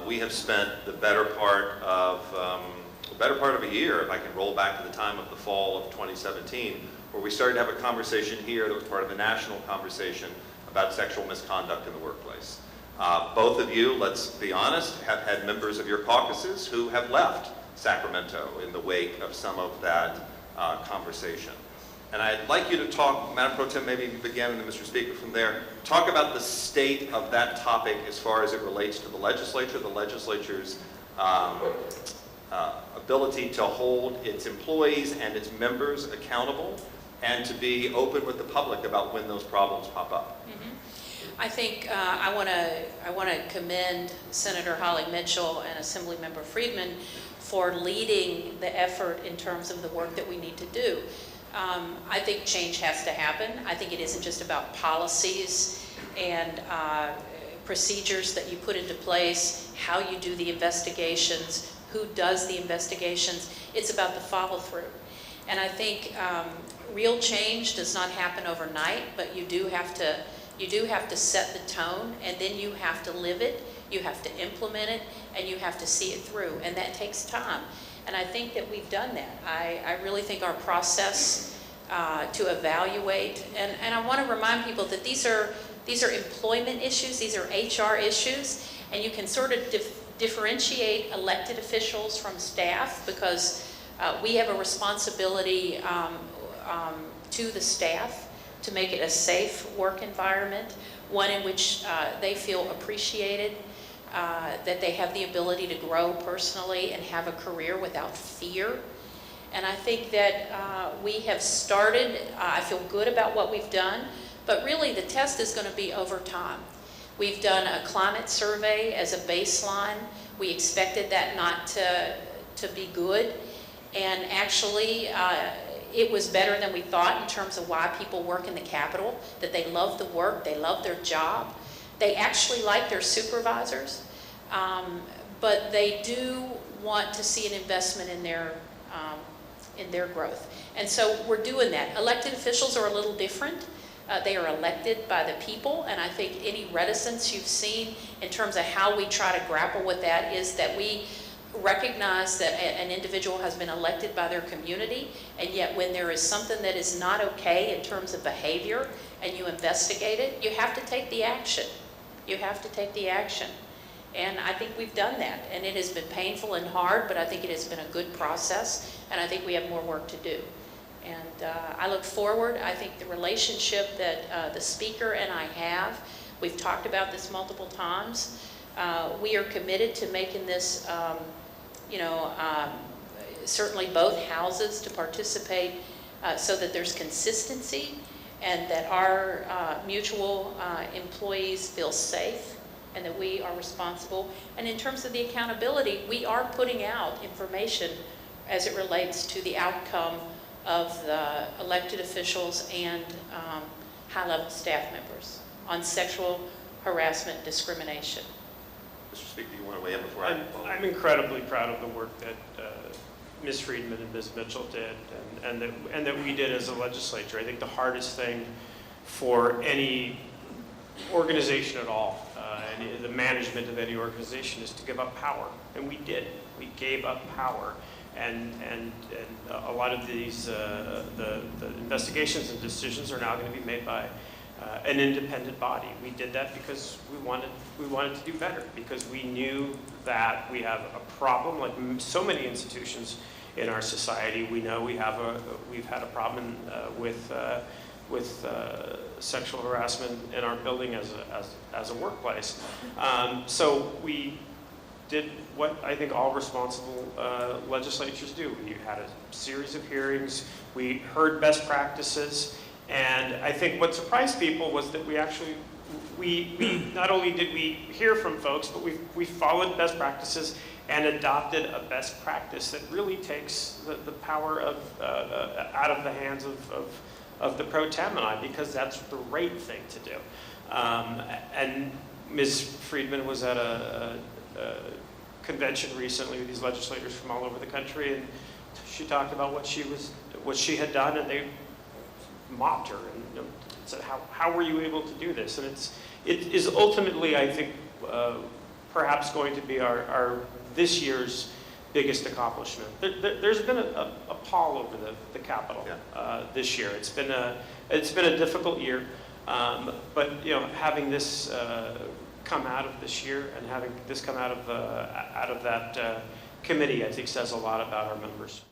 We have spent the better part of a year, if I can roll back to the time of the fall of 2017, where we started to have a conversation here that was part of a national conversation about sexual misconduct in the workplace. Both of you, let's be honest, have had members of your caucuses who have left Sacramento in the wake of some of that conversation. And I'd like you to talk, Madam Pro Tem, maybe begin, and then Mr. Speaker from there, talk about the state of that topic as far as it relates to the legislature's ability to hold its employees and its members accountable, and to be open with the public about when those problems pop up. Mm-hmm. I think I want to commend Senator Holly Mitchell and Assemblymember Friedman for leading the effort in terms of the work that we need to do. I think change has to happen. I think it isn't just about policies and procedures that you put into place, how you do the investigations, who does the investigations. It's about the follow through. And I think real change does not happen overnight, but you do have to set the tone, and then you have to live it, you have to implement it, and you have to see it through, and that takes time. And I think that we've done that. I really think our process to evaluate, and I want to remind people that these are employment issues, these are HR issues, and you can sort of differentiate elected officials from staff, because we have a responsibility to the staff to make it a safe work environment, one in which they feel appreciated, that they have the ability to grow personally and have a career without fear. And I think that we have started, I feel good about what we've done, but really the test is going to be over time. We've done a climate survey as a baseline. We expected that not to be good, and actually it was better than we thought in terms of why people work in the Capitol, that they love the work, they love their job. They actually like their supervisors, but they do want to see an investment in their growth. And so we're doing that. Elected officials are a little different. They are elected by the people, and I think any reticence you've seen in terms of how we try to grapple with that is that we recognize that an individual has been elected by their community, and yet when there is something that is not okay in terms of behavior and you investigate it, you have to take the action. You have to take the action. And I think we've done that, and it has been painful and hard, but I think it has been a good process, and I think we have more work to do. And I look forward. I think the relationship that the Speaker and I have, we've talked about this multiple times. We are committed to making this, certainly both houses to participate so that there's consistency and that our mutual employees feel safe and that we are responsible. And in terms of the accountability, we are putting out information as it relates to the outcome of the elected officials and high-level staff members on sexual harassment discrimination. Mr. Speaker, do you want to weigh in before I'm incredibly proud of the work that Ms. Friedman and Ms. Mitchell did, and that we did as a legislature. I think the hardest thing for any organization at all, and the management of any organization, is to give up power. And we did. We gave up power. And a lot of these, the investigations and decisions are now going to be made by an independent body. We did that because we wanted to do better, because we knew that we have a problem, like so many institutions in our society. We know we've had a problem with sexual harassment in our building as a workplace. So we did what I think all responsible legislatures do. We had a series of hearings, we heard best practices, and I think what surprised people was that we not only did we hear from folks, but we followed best practices and adopted a best practice that really takes the power out of the hands of the pro tem and I, because that's the right thing to do. And Ms. Friedman was at a convention recently with these legislators from all over the country, and she talked about what she had done, and they mocked her and said, how were you able to do this? And it is ultimately, I think, perhaps going to be our this year's biggest accomplishment. There's been a pall over the Capitol this year. It's been a difficult year, but having this come out of this year and having this come out of that committee, I think says a lot about our members.